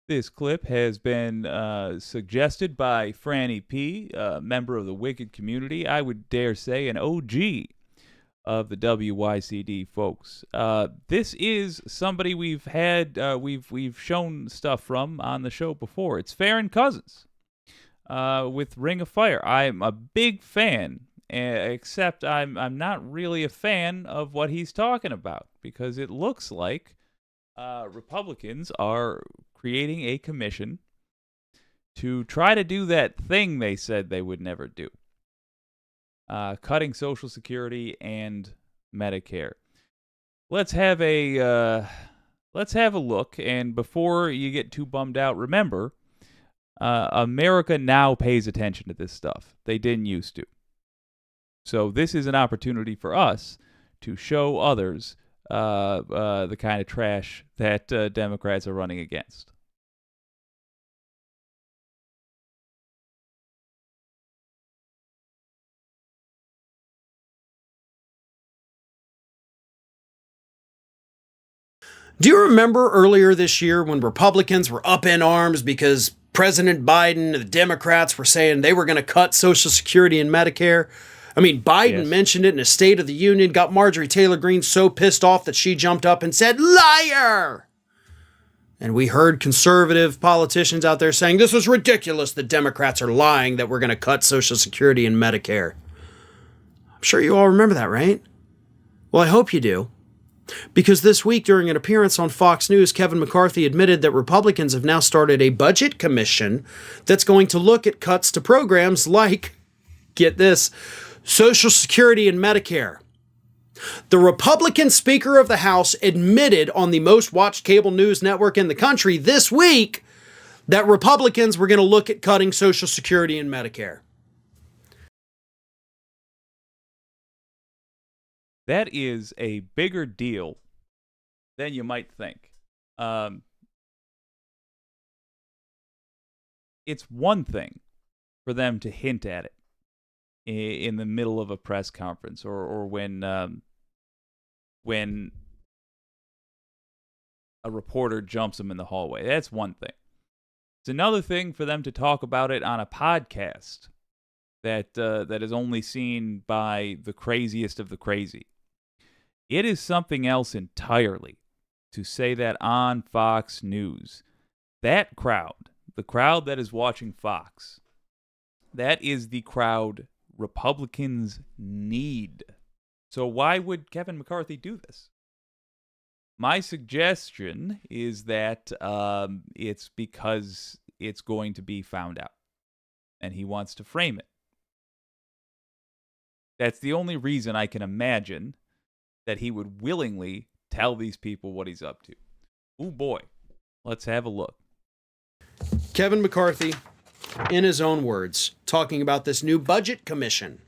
This clip has been suggested by Franny P., a member of the Wicked community. I would dare say an OG of the WYCD folks. This is somebody we've had, we've shown stuff from on the show before. It's Farron Cousins with Ring of Fire. I'm a big fan, except I'm not really a fan of what he's talking about, because it looks like Republicans are creating a commission to try to do that thing they said they would never do. Cutting Social Security and Medicare. Let's have a look, and before you get too bummed out, remember, America now pays attention to this stuff. They didn't used to. So this is an opportunity for us to show others the kind of trash that Democrats are running against. Do you remember earlier this year when Republicans were up in arms because President Biden and the Democrats were saying they were going to cut Social Security and Medicare? I mean, Biden mentioned it in a State of the Union, got Marjorie Taylor Greene so pissed off that she jumped up and said, "Liar!" And we heard conservative politicians out there saying, this was ridiculous, the Democrats are lying that we're going to cut Social Security and Medicare. I'm sure you all remember that, right? Well, I hope you do. Because this week, during an appearance on Fox News, Kevin McCarthy admitted that Republicans have now started a budget commission that's going to look at cuts to programs like, get this, Social Security and Medicare. The Republican Speaker of the House admitted on the most watched cable news network in the country this week that Republicans were going to look at cutting Social Security and Medicare. That is a bigger deal than you might think. It's one thing for them to hint at it in the middle of a press conference, or when a reporter jumps them in the hallway. That's one thing. It's another thing for them to talk about it on a podcast that is only seen by the craziest of the crazy. It is something else entirely to say that on Fox News. That crowd, the crowd that is watching Fox, that is the crowd Republicans need. So why would Kevin McCarthy do this? My suggestion is that it's because it's going to be found out, and he wants to frame it. That's the only reason I can imagine that he would willingly tell these people what he's up to. Oh boy, let's have a look. Kevin McCarthy, in his own words, talking about this new budget commission.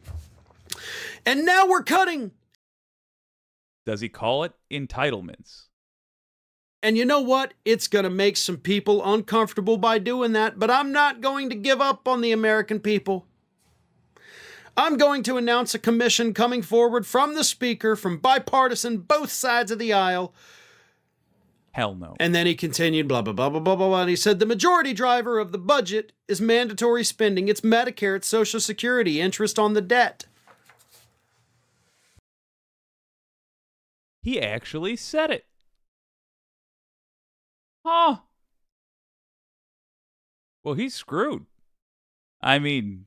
And now we're cutting. Does he call it entitlements? And you know what? It's going to make some people uncomfortable by doing that, but I'm not going to give up on the American people. I'm going to announce a commission coming forward from the Speaker, from bipartisan, both sides of the aisle. Hell no. And then he continued, blah, blah, blah, blah, blah, blah, blah. And he said, the majority driver of the budget is mandatory spending. It's Medicare, it's Social Security, interest on the debt. He actually said it. Huh. Well, he's screwed. I mean,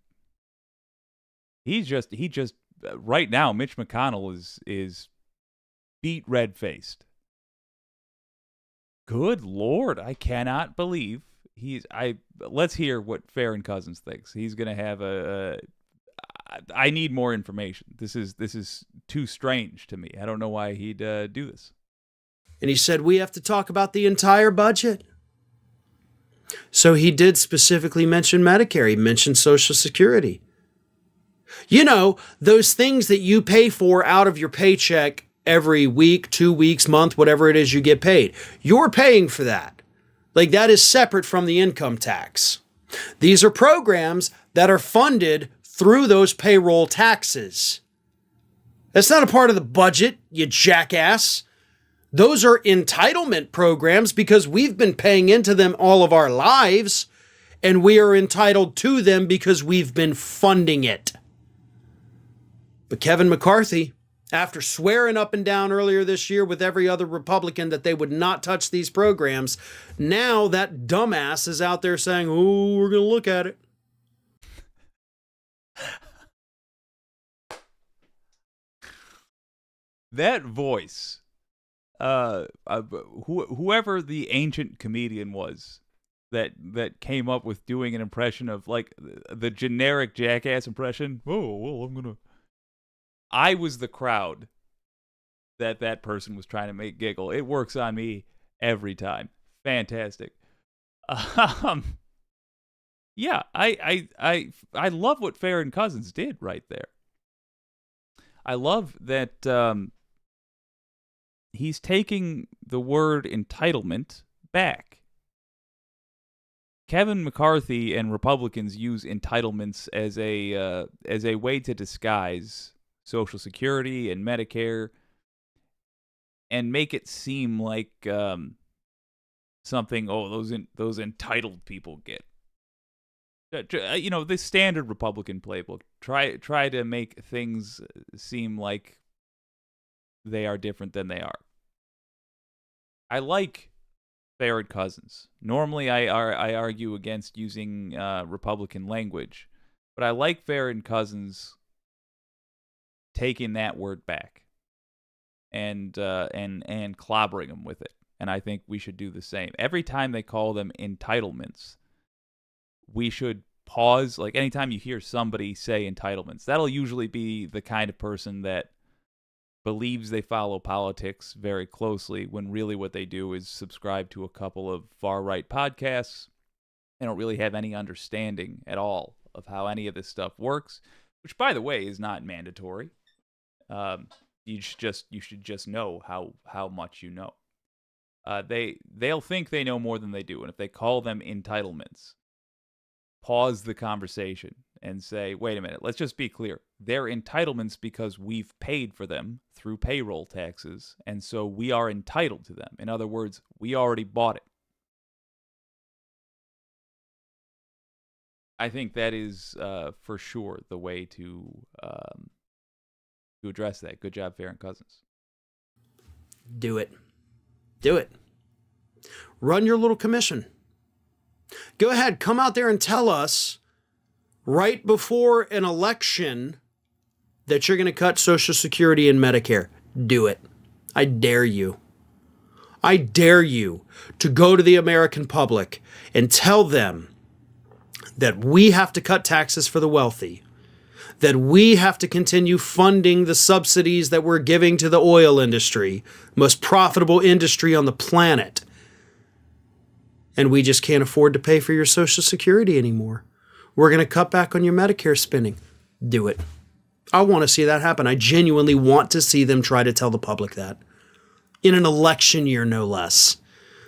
he just right now, Mitch McConnell is beat red-faced. Good Lord, I cannot believe let's hear what Farron Cousins thinks. He's going to have I need more information. This is too strange to me. I don't know why he'd do this. And he said, we have to talk about the entire budget. So he did specifically mention Medicare. He mentioned Social Security. You know, those things that you pay for out of your paycheck every week, 2 weeks, month, whatever it is you get paid. You're paying for that. Like, that is separate from the income tax. These are programs that are funded through those payroll taxes. That's not a part of the budget, you jackass. Those are entitlement programs because we've been paying into them all of our lives, and we are entitled to them because we've been funding it. But Kevin McCarthy, after swearing up and down earlier this year with every other Republican that they would not touch these programs, now that dumbass is out there saying, oh, we're going to look at it. That voice, whoever the ancient comedian was that came up with doing an impression of, like, the generic jackass impression. Oh, well, I was the crowd that person was trying to make giggle. It works on me every time. Fantastic. Yeah, I love what Farron Cousins did right there. I love that he's taking the word entitlement back. Kevin McCarthy and Republicans use entitlements as a way to disguise Social Security and Medicare and make it seem like something, those entitled people get. You know, the standard Republican playbook. Try to make things seem like they are different than they are. I like Farron Cousins. Normally, I argue against using Republican language, but I like Farron Cousins taking that word back and clobbering them with it. And I think we should do the same. Every time they call them entitlements, we should pause. Like, anytime you hear somebody say entitlements, that'll usually be the kind of person that believes they follow politics very closely when really what they do is subscribe to a couple of far-right podcasts. They don't really have any understanding at all of how any of this stuff works, which, by the way, is not mandatory. You should just know how much you know. They'll think they know more than they do, and if they call them entitlements, pause the conversation and say, wait a minute, let's just be clear. They're entitlements because we've paid for them through payroll taxes, and so we are entitled to them. In other words, we already bought it. I think that is for sure the way to address that. Good job, Farron Cousins. Do it. Do it. Run your little commission. Go ahead, come out there and tell us right before an election that you're going to cut Social Security and Medicare. Do it. I dare you. I dare you to go to the American public and tell them that we have to cut taxes for the wealthy, that we have to continue funding the subsidies that we're giving to the oil industry, most profitable industry on the planet, and we just can't afford to pay for your Social Security anymore. We're going to cut back on your Medicare spending. Do it. I want to see that happen. I genuinely want to see them try to tell the public that. In an election year, no less.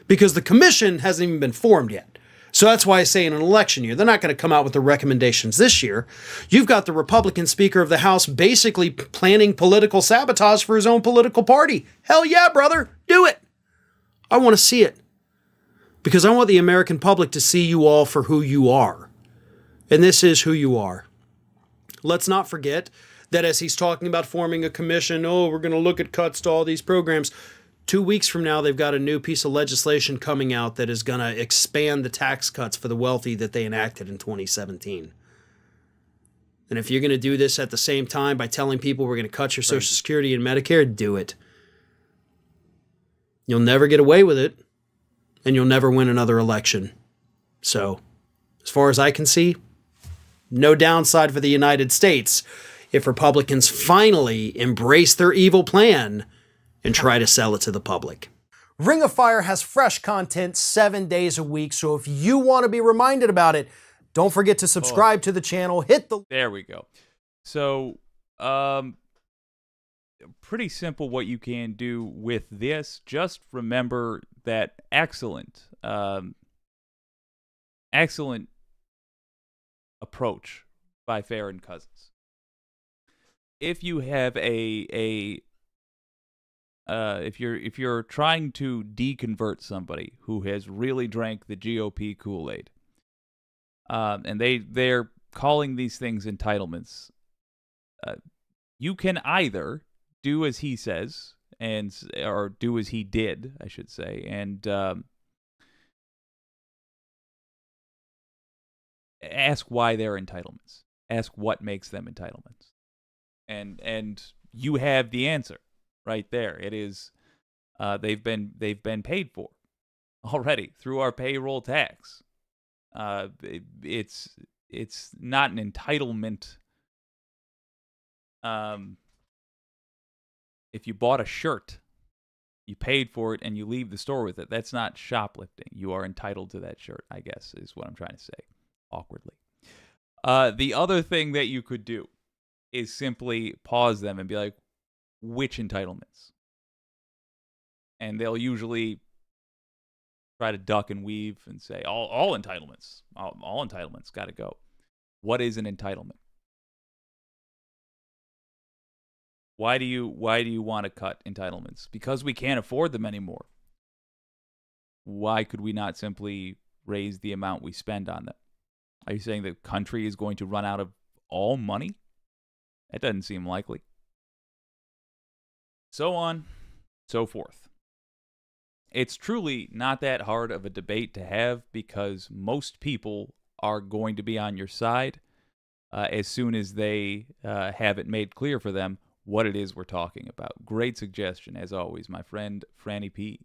Because the commission hasn't even been formed yet. So that's why I say in an election year. They're not going to come out with the recommendations this year. You've got the Republican Speaker of the House basically planning political sabotage for his own political party. Hell yeah, brother. Do it. I want to see it. Because I want the American public to see you all for who you are. And this is who you are. Let's not forget that as he's talking about forming a commission, we're going to look at cuts to all these programs. 2 weeks from now, they've got a new piece of legislation coming out that is going to expand the tax cuts for the wealthy that they enacted in 2017. And if you're going to do this at the same time by telling people we're going to cut your Social Security and Medicare, do it. You'll never get away with it, and you'll never win another election. So, as far as I can see, no downside for the United States if Republicans finally embrace their evil plan and try to sell it to the public. Ring of Fire has fresh content 7 days a week, so if you want to be reminded about it, don't forget to subscribe to the channel. Hit the... There we go. So, pretty simple what you can do with this. Just remember that excellent approach by Farron Cousins. If you have a if you're trying to deconvert somebody who has really drank the GOP Kool-Aid, and they're calling these things entitlements, you can either do as he says or do as he did, I should say, and ask why they're entitlements. Ask what makes them entitlements, and you have the answer right there. It is they've been paid for already through our payroll tax. It's not an entitlement. If you bought a shirt, you paid for it, and you leave the store with it, that's not shoplifting. You are entitled to that shirt, I guess, is what I'm trying to say, awkwardly. The other thing that you could do is simply pause them and be like, which entitlements? And they'll usually try to duck and weave and say, all entitlements. All entitlements got to go. What is an entitlement? Why do you want to cut entitlements? Because we can't afford them anymore. Why could we not simply raise the amount we spend on them? Are you saying the country is going to run out of all money? That doesn't seem likely. So on, so forth. It's truly not that hard of a debate to have because most people are going to be on your side as soon as they have it made clear for them what it is we're talking about. Great suggestion, as always, my friend Franny P.